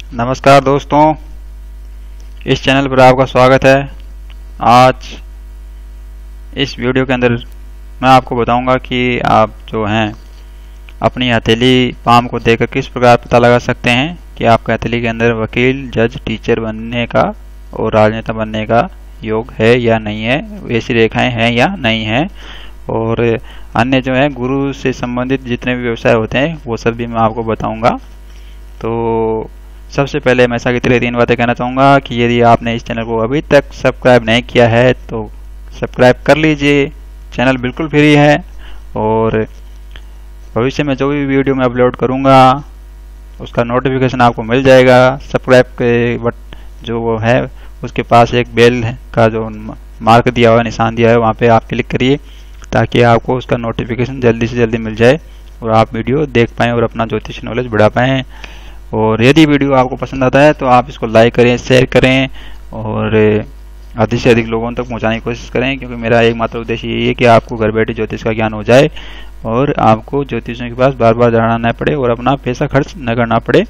नमस्कार दोस्तों, इस चैनल पर आपका स्वागत है। आज इस वीडियो के अंदर मैं आपको बताऊंगा कि आप जो हैं अपनी हथेली पाम को देखकर किस प्रकार पता लगा सकते हैं कि आपके हथेली के अंदर वकील, जज, टीचर बनने का और राजनेता बनने का योग है या नहीं है, वैसी रेखाएं हैं या नहीं है। और अन्य जो है गुरु से संबंधित जितने भी व्यवसाय होते हैं वो सब भी मैं आपको बताऊंगा। तो सबसे पहले मैं ऐसा की तरह 3 बातें कहना चाहूँगा कि यदि आपने इस चैनल को अभी तक सब्सक्राइब नहीं किया है तो सब्सक्राइब कर लीजिए। चैनल बिल्कुल फ्री है और भविष्य में जो भी वीडियो मैं अपलोड करूँगा उसका नोटिफिकेशन आपको मिल जाएगा। सब्सक्राइब के जो वो है उसके पास एक बेल का जो मार्क दिया हुआ है, निशान दिया है, वहाँ पे आप क्लिक करिए ताकि आपको उसका नोटिफिकेशन जल्दी से जल्दी मिल जाए और आप वीडियो देख पाएँ और अपना ज्योतिष नॉलेज बढ़ा पाएँ। और यदि वीडियो आपको पसंद आता है तो आप इसको लाइक करें, शेयर करें और अधिक से अधिक लोगों तक पहुंचाने की कोशिश करें, क्योंकि मेरा एकमात्र उद्देश्य यही है कि आपको घर बैठे ज्योतिष का ज्ञान हो जाए और आपको ज्योतिषियों के पास बार बार जाना न पड़े और अपना पैसा खर्च न करना पड़े।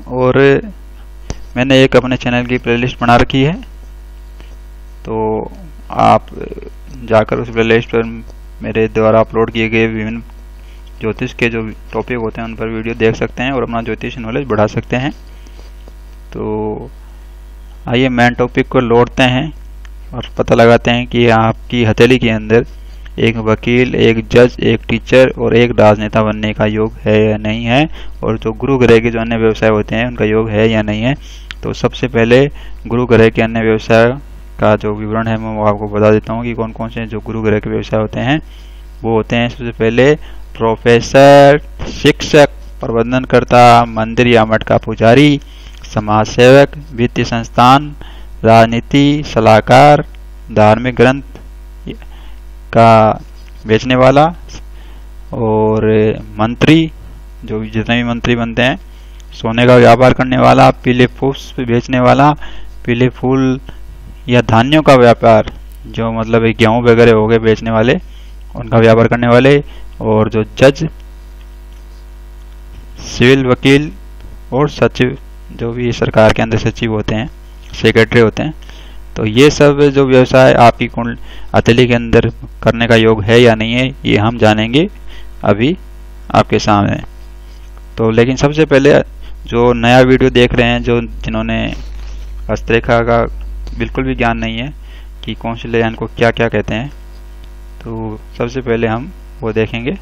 और मैंने एक अपने चैनल की प्लेलिस्ट बना रखी है, तो आप जाकर उस प्लेलिस्ट पर मेरे द्वारा अपलोड किए गए विभिन्न ज्योतिष के जो टॉपिक होते हैं उन पर वीडियो देख सकते हैं और अपना ज्योतिष नॉलेज बढ़ा सकते हैं। तो आइए मेन टॉपिक को लौटते हैं और पता लगाते हैं कि आपकी हथेली के अंदर एक वकील, एक जज, एक टीचर और एक राजनेता बनने का योग है या नहीं है, और जो गुरु ग्रह के जो अन्य व्यवसाय होते हैं उनका योग है या नहीं है। तो सबसे पहले गुरु ग्रह के अन्य व्यवसाय का जो विवरण है मैं वो आपको बता देता हूँ कि कौन कौन से जो गुरु ग्रह के व्यवसाय होते हैं। वो होते हैं सबसे पहले प्रोफेसर, शिक्षक, प्रबंधनकर्ता, मंदिर या मठ का पुजारी, समाज सेवक, वित्तीय संस्थान, राजनीति सलाहकार, धार्मिक ग्रंथ का बेचने वाला और मंत्री, जो जितने भी मंत्री बनते हैं, सोने का व्यापार करने वाला, पीले पुष्प बेचने वाला, पीले फूल या धान्यों का व्यापार, जो मतलब गेहूं वगैरह हो गए बेचने वाले, उनका व्यापार करने वाले, और जो जज, सिविल वकील और सचिव, जो भी सरकार के अंदर सचिव होते हैं, सेक्रेटरी होते हैं। तो ये सब जो व्यवसाय आपकी हथेली के अंदर करने का योग है या नहीं है ये हम जानेंगे अभी आपके सामने। तो लेकिन सबसे पहले जो नया वीडियो देख रहे हैं, जो जिन्होंने हस्तरेखा का बिल्कुल भी ज्ञान नहीं है कि कॉन्स्टेलेशन को क्या क्या कहते हैं, तो सबसे पहले हम वो देखेंगे।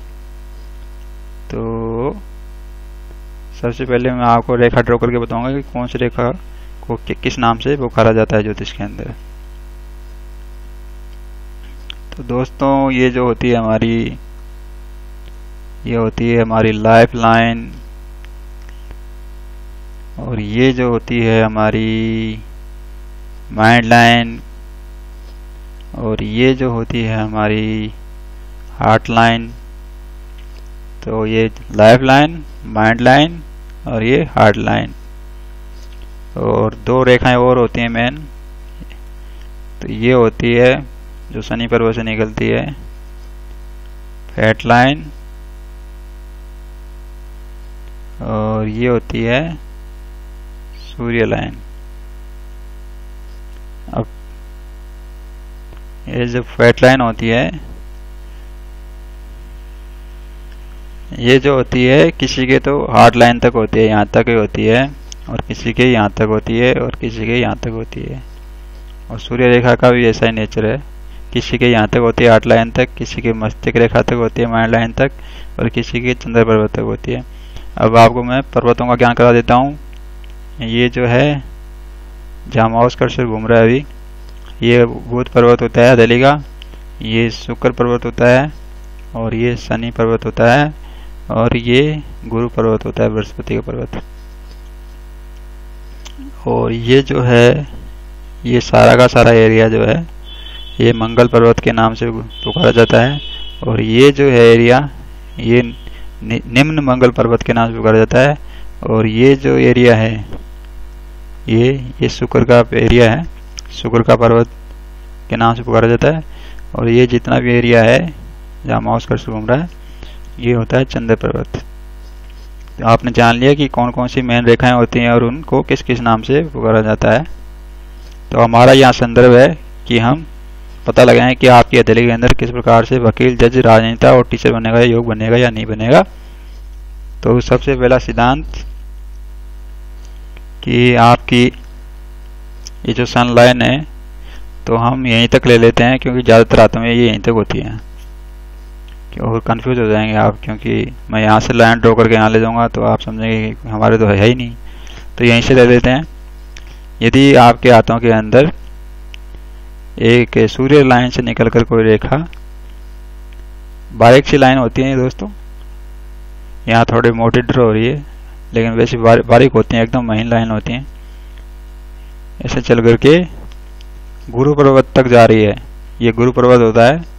तो सबसे पहले मैं आपको रेखा ड्रॉ करके बताऊंगा कि कौन सी रेखा को किस नाम से पुकारा जाता है ज्योतिष के अंदर। तो दोस्तों ये जो होती है हमारी लाइफ लाइन, और ये जो होती है हमारी माइंड लाइन, और ये जो होती है हमारी हार्ट लाइन। तो ये लाइफ लाइन, माइंड लाइन और ये हार्ट लाइन। और 2 रेखाएं और होती हैं मेन। तो ये होती है जो शनि पर्वत से निकलती है, फैट लाइन, और ये होती है सूर्य लाइन। अब ये जो फैट लाइन होती है, ये जो होती है किसी के तो हार्ट लाइन तक होती है, यहाँ तक ही होती है, और किसी के यहाँ तक होती है, और किसी के यहाँ तक होती है। और सूर्य रेखा का भी ऐसा ही नेचर है, किसी के यहाँ तक होती है हार्ट लाइन तक, किसी के मस्तिष्क रेखा तक होती है माइंड लाइन तक, और किसी के चंद्र पर्वत तक होती है। अब आपको मैं पर्वतों का ज्ञान करा देता हूँ। ये जो है जहाँ माउस कर्सर घूम रहा है अभी, ये बुध पर्वत होता है हथेली का, ये शुक्र पर्वत होता है, और ये शनि पर्वत होता है, और ये गुरु पर्वत होता है, बृहस्पति का पर्वत। और ये जो है ये सारा का सारा एरिया जो है ये मंगल पर्वत के नाम से पुकारा जाता है। और ये जो है एरिया ये निम्न मंगल पर्वत के नाम से पुकारा जाता है। और ये जो एरिया है ये शुक्र का एरिया है, शुक्र का पर्वत के नाम से पुकारा जाता है। और ये जितना भी एरिया है जहाँ माउस कर्सर घूम रहा है ये होता है चंद्र पर्वत। तो आपने जान लिया कि कौन कौन सी मेन रेखाएं होती हैं और उनको किस किस नाम से पुकारा जाता है। तो हमारा यहाँ संदर्भ है कि हम पता लगाएं कि आपकी हथेली के अंदर किस प्रकार से वकील, जज, राजनेता और टीचर बनेगा, योग बनेगा या नहीं बनेगा। तो सबसे पहला सिद्धांत कि आपकी ये जो सन लाइन है तो हम यहीं तक ले लेते हैं, क्योंकि ज़्यादातर हाथों में ये यहीं तक होती है। और कंफ्यूज हो जाएंगे आप, क्योंकि मैं यहाँ से लाइन ड्रॉ करके यहाँ ले जाऊँगा तो आप समझेंगे कि हमारे तो है ही नहीं। तो यहीं से ले लेते हैं। यदि आपके हाथों के अंदर एक सूर्य लाइन से निकलकर कोई रेखा, बारीक सी लाइन होती है दोस्तों, यहाँ थोड़ी मोटी ड्रॉ हो रही है लेकिन वैसे बारीक होती हैं, एकदम महीन लाइन होती हैं, ऐसे चल करके गुरु पर्वत तक जा रही है। ये गुरु पर्वत होता है।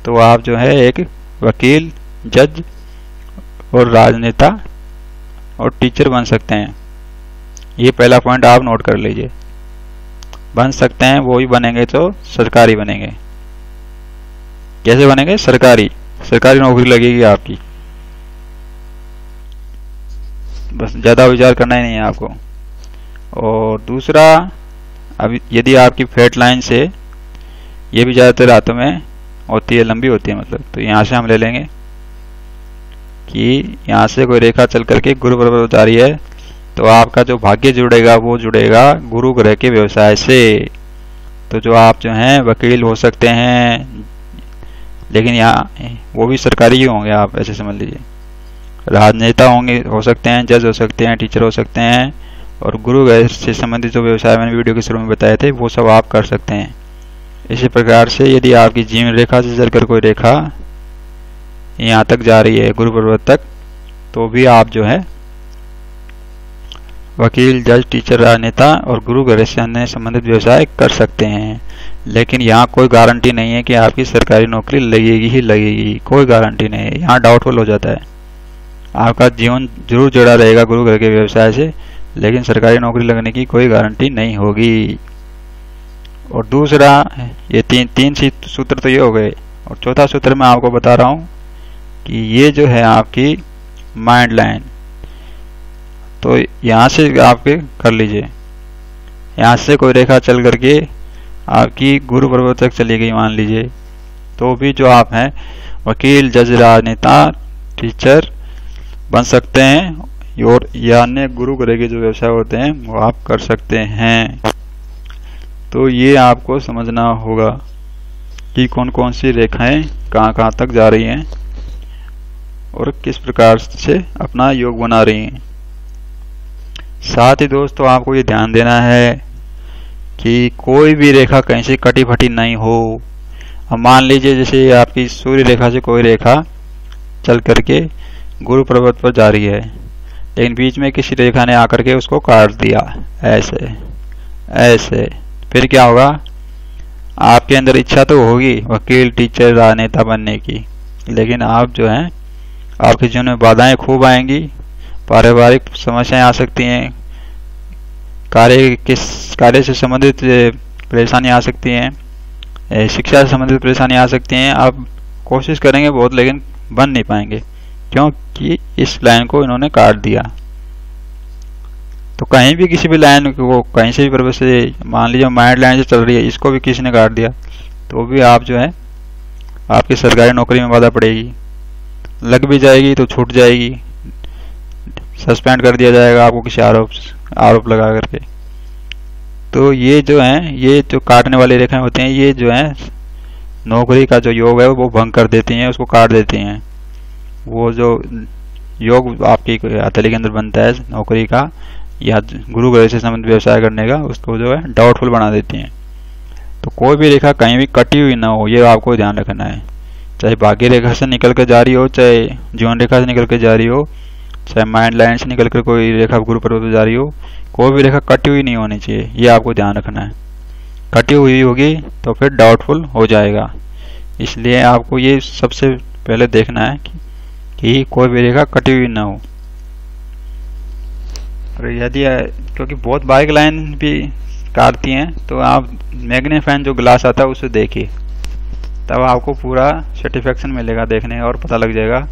तो आप जो है एक वकील, जज और राजनेता और टीचर बन सकते हैं। ये पहला पॉइंट आप नोट कर लीजिए। बन सकते हैं, वो ही बनेंगे तो सरकारी बनेंगे। कैसे बनेंगे? सरकारी नौकरी लगेगी आपकी। बस ज़्यादा विचार करना ही नहीं है आपको। और दूसरा, अब यदि आपकी फेट लाइन से, ये भी ज़्यादातर हाथों में होती है, लंबी होती है मतलब, तो यहाँ से हम ले लेंगे कि यहाँ से कोई रेखा चल करके गुरु पर्वत जा रही है। तो आपका जो भाग्य जुड़ेगा वो जुड़ेगा गुरु ग्रह के व्यवसाय से। तो जो आप जो हैं वकील हो सकते हैं, लेकिन यहाँ वो भी सरकारी ही होंगे, आप ऐसे समझ लीजिए। राजनेता होंगे, हो सकते हैं, जज हो सकते हैं, टीचर हो सकते हैं, और गुरु ग्रह से संबंधित जो व्यवसाय मैंने वीडियो के शुरू में बताए थे वो सब आप कर सकते हैं। इसी प्रकार से यदि आपकी जीवन रेखा से चलकर कोई रेखा यहाँ तक जा रही है गुरु पर्वत तक, तो भी आप जो है वकील, जज, टीचर, राजनेता और गुरु ग्रह से संबंधित व्यवसाय कर सकते हैं। लेकिन यहाँ कोई गारंटी नहीं है कि आपकी सरकारी नौकरी लगेगी ही लगेगी, कोई गारंटी नहीं है। यहाँ डाउटफुल हो जाता है। आपका जीवन जरूर जुड़ा रहेगा गुरु ग्रह के व्यवसाय से, लेकिन सरकारी नौकरी लगने की कोई गारंटी नहीं होगी। और दूसरा, ये तीन सूत्र तो ये हो गए। और चौथा सूत्र मैं आपको बता रहा हूँ कि ये जो है आपकी माइंड लाइन, तो यहाँ से आपके कर लीजिए। यहाँ से कोई रेखा चल करके आपकी गुरु पर्वत तक चली गई मान लीजिए, तो भी जो आप हैं वकील, जज, राजनेता, टीचर बन सकते हैं। और या अन्य गुरु ग्रह के जो व्यवसाय होते हैं वो आप कर सकते हैं। तो ये आपको समझना होगा कि कौन कौन सी रेखाएं कहाँ कहाँ तक जा रही हैं और किस प्रकार से अपना योग बना रही हैं। साथ ही दोस्तों आपको ये ध्यान देना है कि कोई भी रेखा कहीं से कटी फटी नहीं हो। अब मान लीजिए जैसे आपकी सूर्य रेखा से कोई रेखा चल करके गुरु पर्वत पर जा रही है, लेकिन बीच में किसी रेखा ने आकर के उसको काट दिया ऐसे ऐसे, फिर क्या होगा? आपके अंदर इच्छा तो होगी वकील, टीचर, राजनेता बनने की, लेकिन आप जो हैं आपके जीवन में बाधाएं खूब आएंगी, पारिवारिक समस्याएं आ सकती हैं, कार्य से संबंधित परेशानी आ सकती हैं, शिक्षा से संबंधित परेशानी आ सकती हैं। आप कोशिश करेंगे बहुत, लेकिन बन नहीं पाएंगे, क्योंकि इस लाइन को इन्होंने काट दिया। तो कहीं भी किसी भी लाइन को कहीं से भी पर्वत से, मान लीजिए माइंड लाइन से चल रही है, इसको भी किसी ने काट दिया, तो भी आप जो है आपकी सरकारी नौकरी में बाधा पड़ेगी, लग भी जाएगी तो छूट जाएगी, सस्पेंड कर दिया जाएगा आपको किसी आरोप लगा करके। तो ये जो है, ये जो काटने वाली रेखाएं होती हैं, ये जो है नौकरी का जो योग है वो भंग कर देती हैं, उसको काट देती हैं। वो जो योग आपकी हथेली के अंदर बनता है नौकरी का या गुरु ग्रह से संबंधित व्यवसाय करने का, उसको जो है डाउटफुल बना देती हैं। तो कोई भी रेखा कहीं भी कटी हुई ना हो, ये आपको ध्यान रखना है। चाहे भाग्य रेखा से निकल कर जा रही हो, चाहे जीवन रेखा से निकल कर जा रही हो, चाहे माइंड लाइन से निकल कर कोई रेखा गुरु पर्वत पर जा रही हो, कोई भी रेखा कटी हुई नहीं होनी चाहिए, ये आपको ध्यान रखना है। कटी हुई होगी तो फिर डाउटफुल हो जाएगा। इसलिए आपको ये सबसे पहले देखना है कि कोई भी रेखा कटी हुई ना हो। और यदि, क्योंकि बहुत बारीक लाइन भी काटती हैं, तो आप मैग्नीफाइंग जो ग्लास आता है उससे देखिए, तब आपको पूरा सेटिस्फेक्शन मिलेगा देखने का, और पता लग जाएगा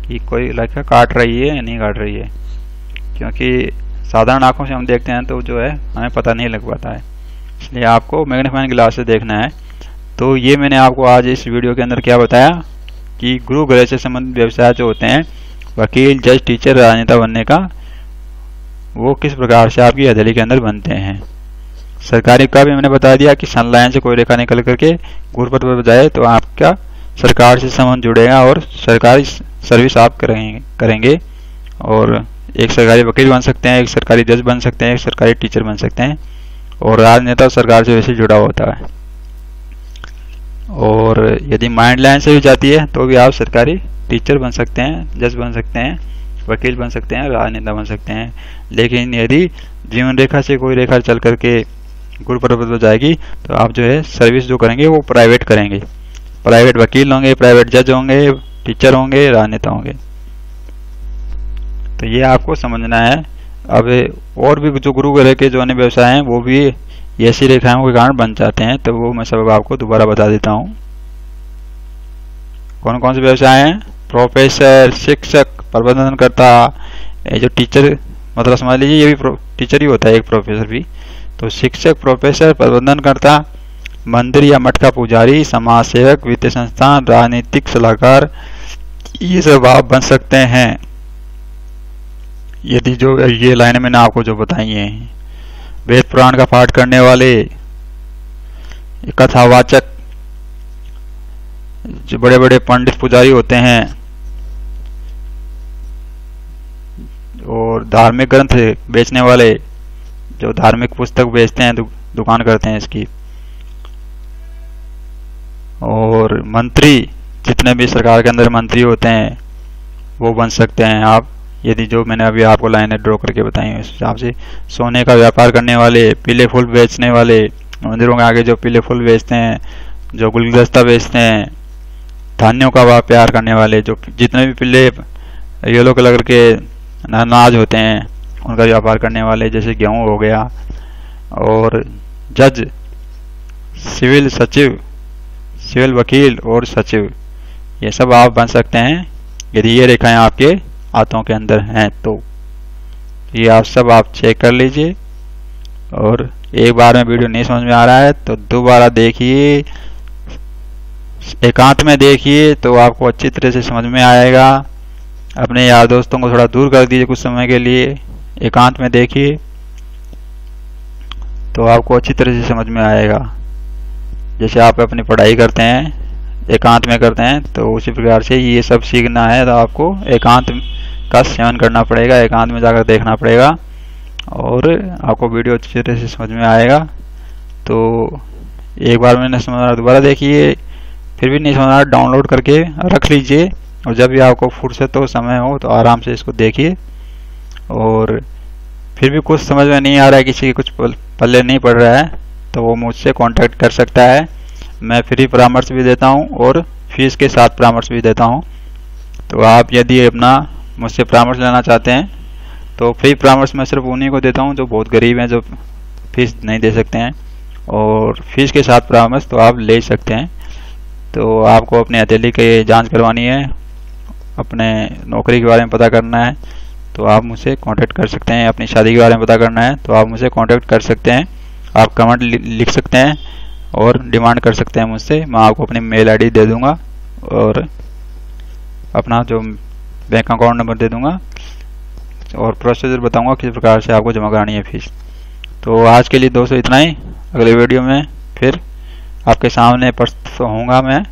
कि कोई लड़का काट रही है या नहीं काट रही है, क्योंकि साधारण आंखों से हम देखते हैं तो जो है हमें पता नहीं लग पाता है, इसलिए आपको मैग्नीफाइंग ग्लास से देखना है। तो ये मैंने आपको आज इस वीडियो के अंदर क्या बताया कि गुरु ग्रह से संबंधित व्यवसाय जो होते हैं, वकील, जज, टीचर, राजनेता बनने का, वो किस प्रकार से आपकी हथेली के अंदर बनते हैं। सरकारी का भी मैंने बता दिया कि सन लाइन से कोई रेखा निकल करके गुरुपद पर जाए तो आपका सरकार से संबंध जुड़ेगा और सरकारी सर्विस आप करेंगे और एक सरकारी वकील बन सकते हैं, एक सरकारी जज बन सकते हैं, एक सरकारी टीचर बन सकते हैं। और राजनेता सरकार से वैसे जुड़ा होता है। और यदि माइंड लाइन से भी जाती है तो भी आप सरकारी टीचर बन सकते हैं, जज बन सकते हैं, वकील बन सकते हैं, राजनेता बन सकते हैं। लेकिन यदि जीवन रेखा से कोई रेखा चल करके गुरु पर्वत पर जाएगी तो आप जो है सर्विस जो करेंगे वो प्राइवेट करेंगे, प्राइवेट वकील होंगे, प्राइवेट जज होंगे, टीचर होंगे, राजनेता होंगे। तो ये आपको समझना है। अब और भी जो गुरु ग्रह के जो अन्य व्यवसाय हैं वो भी ऐसी रेखाओं के कारण बन जाते हैं, तो वो मैं सब आपको दोबारा बता देता हूँ। कौन कौन से व्यवसाय हैं? प्रोफेसर, शिक्षक, प्रबंधनकर्ता, ये जो टीचर, मतलब समझ लीजिए ये भी टीचर ही होता है, एक प्रोफेसर भी। तो शिक्षक, प्रोफेसर, प्रबंधनकर्ता, मंदिर या मठ का पुजारी, समाज सेवक, वित्तीय संस्थान, राजनीतिक सलाहकार, ये सब आप बन सकते हैं यदि जो ये लाइनें मैंने आपको जो बताई हैं। वेद पुराण का पाठ करने वाले, कथावाचक, जो बड़े बड़े पंडित पुजारी होते हैं, और धार्मिक ग्रंथ बेचने वाले, जो धार्मिक पुस्तक बेचते हैं, दुकान करते हैं इसकी। और मंत्री, जितने भी सरकार के अंदर मंत्री होते हैं वो बन सकते हैं आप, यदि जो मैंने अभी आपको लाइनें ड्रॉ करके बताई हैं उस हिसाब से। सोने का व्यापार करने वाले, पीले फूल बेचने वाले, मंदिरों के आगे जो पीले फूल बेचते हैं, जो गुलदस्ता बेचते हैं, धान्यों का व्यापार करने वाले, जो जितने भी पीले येलो कलर के अनाज होते हैं उनका व्यापार करने वाले, जैसे गेहूं हो गया। और जज, सिविल सचिव, सिविल वकील और सचिव, ये सब आप बन सकते हैं यदि ये रेखाएं आपके हाथों के अंदर हैं। तो ये आप सब आप चेक कर लीजिए। और एक बार में वीडियो नहीं समझ में आ रहा है तो दोबारा देखिए, एकांत में देखिए तो आपको अच्छी तरह से समझ में आएगा। अपने यार दोस्तों को थोड़ा दूर कर दीजिए कुछ समय के लिए, एकांत में देखिए तो आपको अच्छी तरह से समझ में आएगा। जैसे आप अपनी पढ़ाई करते हैं, एकांत में करते हैं, तो उसी प्रकार से ये सब सीखना है तो आपको एकांत का सेवन करना पड़ेगा, एकांत में जाकर देखना पड़ेगा और आपको वीडियो अच्छी तरह से समझ में आएगा। तो एक बार मैंने समझा, दोबारा देखिए, फिर भी नहीं समझा, डाउनलोड करके रख लीजिए और जब भी आपको फुर्सत हो, समय हो तो आराम से इसको देखिए। और फिर भी कुछ समझ में नहीं आ रहा है, किसी के कुछ पल्ले नहीं पड़ रहा है, तो वो मुझसे कांटेक्ट कर सकता है। मैं फ्री परामर्श भी देता हूं और फीस के साथ परामर्श भी देता हूं। तो आप यदि अपना मुझसे परामर्श लेना चाहते हैं तो फ्री परामर्श मैं सिर्फ उन्हीं को देता हूं जो बहुत गरीब हैं, जो फीस नहीं दे सकते हैं। और फीस के साथ परामर्श तो आप ले सकते हैं। तो आपको अपनी हथेली की जांच करवानी है, अपने नौकरी के बारे में पता करना है तो आप मुझसे कांटेक्ट कर सकते हैं। अपनी शादी के बारे में पता करना है तो आप मुझसे कांटेक्ट कर सकते हैं। आप कमेंट लिख सकते हैं और डिमांड कर सकते हैं मुझसे। मैं आपको अपनी मेल आईडी दे दूंगा और अपना जो बैंक अकाउंट नंबर दे दूंगा और प्रोसीजर बताऊंगा किस प्रकार से आपको जमा करानी है फीस। तो आज के लिए दोस्तों इतना ही। अगले वीडियो में फिर आपके सामने प्रस्तुत होऊंगा मैं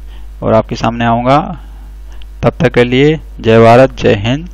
और आपके सामने आऊँगा। तब तक के लिए जय भारत, जय हिंद,